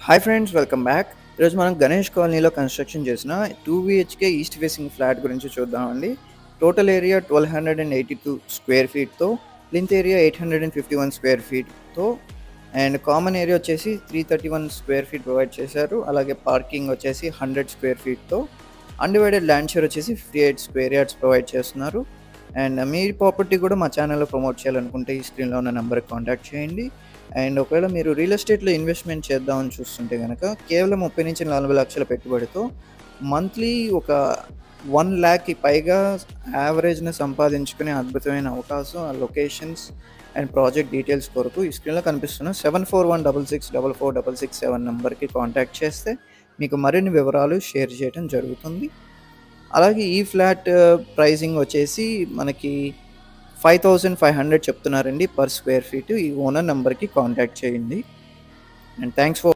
Hi friends, welcome back. ఈరోజు మనం గణేష్ కాలనీలో కన్స్ట్రక్షన్ చేసిన 2 BHK ఈస్ట్ ఫేసింగ్ ఫ్లాట్ గురించి చూద్దామండి. టోటల్ ఏరియా 1282 స్క్వేర్ ఫీట్తో, ప్లింత్ ఏరియా 851 స్క్వేర్ ఫీట్తో అండ్ కామన్ ఏరియా వచ్చేసి 331 స్క్వేర్ ఫీట్ ప్రొవైడ్ చేశారు. అలాగే పార్కింగ్ వచ్చేసి 100 స్క్వేర్ ఫీట్తో, అన్డివైడెడ్ ల్యాండ్ షేర్ వచ్చేసి 58 స్క్వేర్ యార్డ్స్ ప్రొవైడ్ చేస్తున్నారు. అండ్ మీ ప్రాపర్టీ కూడా మా ఛానల్లో ప్రమోట్ చేయాలనుకుంటే ఈ స్క్రీన్లో ఉన్న నెంబర్కి కాంటాక్ట్ చేయండి. అండ్ ఒకవేళ మీరు రియల్ ఎస్టేట్లో ఇన్వెస్ట్మెంట్ చేద్దామని చూస్తుంటే కనుక కేవలం 30 నుంచి 40 లక్షల పెట్టుబడితో మంత్లీ ఒక 1 ల్యాక్కి పైగా యావరేజ్ని సంపాదించుకునే అద్భుతమైన అవకాశం. ఆ లొకేషన్స్ అండ్ ప్రాజెక్ట్ డీటెయిల్స్ కొరకు ఈ స్క్రీన్లో కనిపిస్తున్న 7416646667 నెంబర్కి కాంటాక్ట్ చేస్తే మీకు మరిన్ని వివరాలు షేర్ చేయడం జరుగుతుంది. అలాగే ఈ ఫ్లాట్ ప్రైజింగ్ వచ్చేసి మనకి 5500 చెప్తున్నారండి పర్ స్క్వేర్ ఫీట్. ఈ ఓనర్ నెంబర్కి కాంటాక్ట్ చేయండి. And thanks for